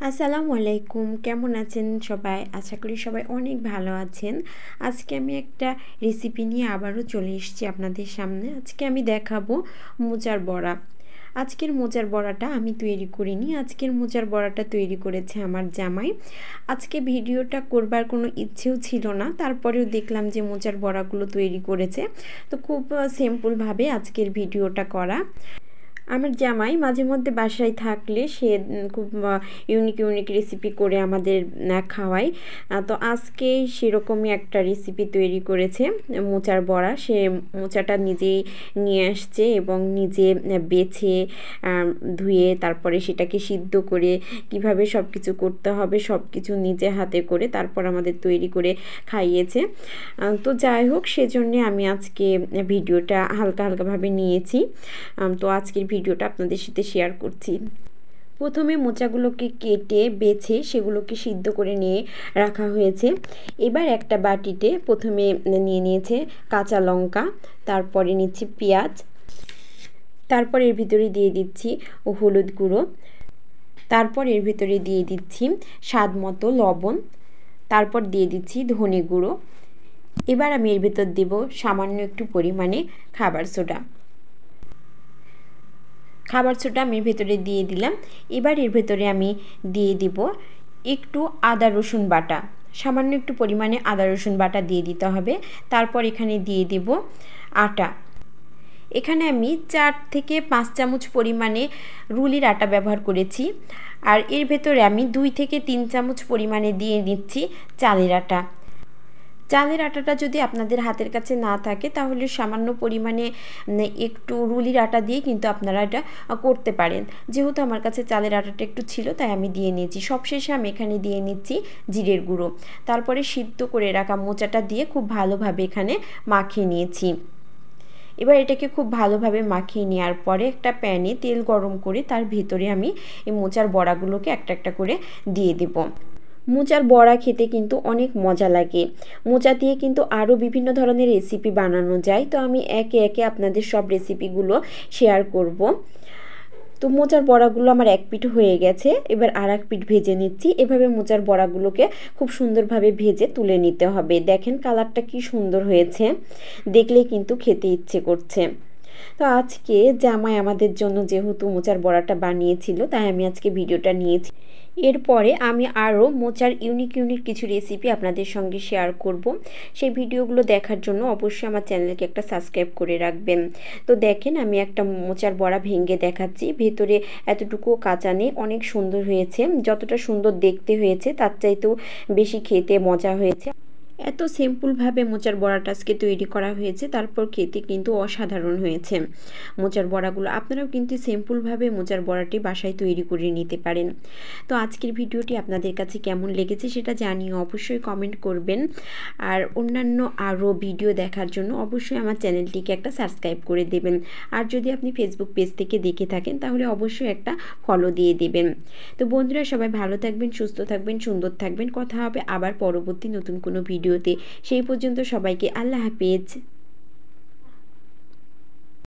আসসালামু আলাইকুম, কেমন আছেন সবাই? আশা করি সবাই অনেক ভালো আছেন। আজকে আমি একটা রেসিপি নিয়ে আবারও চলে এসেছি আপনাদের সামনে। আজকে আমি দেখাবো মোচার বড়া। আজকের মোচার বড়াটা আমি তৈরি করিনি, আজকের মোচার বড়াটা তৈরি করেছে আমার জামাই। আজকে ভিডিওটা করবার কোনো ইচ্ছেও ছিল না, তারপরেও দেখলাম যে মোচার বড়াগুলো তৈরি করেছে, তো খুব সিম্পলভাবে আজকের ভিডিওটা করা। আমার জামাই মাঝে মধ্যে বাসায় থাকলে সে খুব ইউনিক রেসিপি করে আমাদের খাওয়ায়। তো আজকে সেরকমই একটা রেসিপি তৈরি করেছে, মোচার বড়া। সে মোচাটা নিজেই নিয়ে আসছে এবং নিজে বেছে ধুয়ে তারপরে সেটাকে সিদ্ধ করে কিভাবে সব কিছু করতে হবে সব কিছু নিজে হাতে করে তারপর আমাদের তৈরি করে খাইয়েছে। তো যাই হোক, সেজন্যে আমি আজকে ভিডিওটা হালকাভাবে নিয়েছি। তো আজকের ভিডিওটা আপনাদের সাথে শেয়ার করছি। প্রথমে মোচাগুলোকে কেটে বেছে সেগুলোকে সিদ্ধ করে নিয়ে রাখা হয়েছে। এবার একটা বাটিতে প্রথমে নিয়ে নিয়েছে কাঁচা লঙ্কা, তারপরে নিচ্ছি পেঁয়াজ, তারপর এর ভিতরে দিয়ে দিচ্ছি হলুদ গুঁড়ো, তারপর এর ভিতরে দিয়ে দিচ্ছি স্বাদ মতো লবণ, তারপর দিয়ে দিচ্ছি ধনে গুঁড়ো। এবার আমি এর ভিতর দেব সামান্য একটু পরিমাণে খাবার সোডা আমি এর ভেতরে দিয়ে দিলাম। এবার এর ভেতরে আমি দিয়ে দিব একটু আদা রসুন বাটা, সামান্য একটু পরিমাণে আদা রসুন বাটা দিয়ে দিতে হবে। তারপর এখানে দিয়ে দেব আটা। এখানে আমি 4 থেকে 5 চামচ পরিমাণে রুলির আটা ব্যবহার করেছি। আর এর ভেতরে আমি 2 থেকে 3 চামচ পরিমাণে দিয়ে নিচ্ছি চালের আটা। চালের আটাটা যদি আপনাদের হাতের কাছে না থাকে তাহলে সামান্য পরিমাণে একটু রুলির আটা দিয়ে কিন্তু আপনারা এটা করতে পারেন। যেহেতু আমার কাছে চালের আটাটা একটু ছিল তাই আমি দিয়ে নিয়েছি। সবশেষে আমি এখানে দিয়ে নিচ্ছি জিরের গুঁড়ো। তারপরে সিদ্ধ করে রাখা মোচাটা দিয়ে খুব ভালোভাবে এখানে মাখিয়ে নিয়েছি। এবার এটাকে খুব ভালোভাবে মাখিয়ে নেওয়ার পরে একটা প্যানে তেল গরম করে তার ভিতরে আমি এই মোচার বড়াগুলোকে একটা করে দিয়ে দেব। মোচার বড়া খেতে কিন্তু অনেক মজা লাগে। মোচা দিয়ে কিন্তু আরও বিভিন্ন ধরনের রেসিপি বানানো যায়, তো আমি একে একে আপনাদের সব রেসিপিগুলো শেয়ার করব। তো মোচার বড়াগুলো আমার এক পিঠ হয়ে গেছে, এবার আর এক পিঠ ভেজে নিচ্ছি। এভাবে মোচার বড়াগুলোকে খুব সুন্দরভাবে ভেজে তুলে নিতে হবে। দেখেন কালারটা কি সুন্দর হয়েছে, দেখলেই কিন্তু খেতে ইচ্ছে করছে। তো আজকে জামাই আমাদের জন্য যেহেতু মোচার বড়াটা বানিয়েছিল তাই আমি আজকে ভিডিওটা নিয়েছি। এরপরে আমি আরও মোচার ইউনিক কিছু রেসিপি আপনাদের সঙ্গে শেয়ার করব। সেই ভিডিওগুলো দেখার জন্য অবশ্যই আমার চ্যানেলকে একটা সাবস্ক্রাইব করে রাখবেন। তো দেখেন আমি একটা মোচার বড়া ভেঙে দেখাচ্ছি, ভেতরে এতটুকু কাঁচা নেই, অনেক সুন্দর হয়েছে। যতটা সুন্দর দেখতে হয়েছে তার চাইতেও বেশি খেতে মজা হয়েছে। এত সিম্পলভাবে মোচার বড়াটা আজকে তৈরি করা হয়েছে, তারপর খেতে কিন্তু অসাধারণ হয়েছে মোচার বড়াগুলো। আপনারাও কিন্তু সিম্পলভাবে মোচার বড়াটি বাসায় তৈরি করে নিতে পারেন। তো আজকের ভিডিওটি আপনাদের কাছে কেমন লেগেছে সেটা জানিয়ে অবশ্যই কমেন্ট করবেন। আর অন্যান্য আরও ভিডিও দেখার জন্য অবশ্যই আমার চ্যানেলটিকে একটা সাবস্ক্রাইব করে দেবেন। আর যদি আপনি ফেসবুক পেজ থেকে দেখে থাকেন তাহলে অবশ্যই একটা ফলো দিয়ে দেবেন। তো বন্ধুরা সবাই ভালো থাকবেন, সুস্থ থাকবেন, সুন্দর থাকবেন। কথা হবে আবার পরবর্তী নতুন কোনো ভিডিওতে। সেই পর্যন্ত সবাইকে আল্লাহ হাফেজ।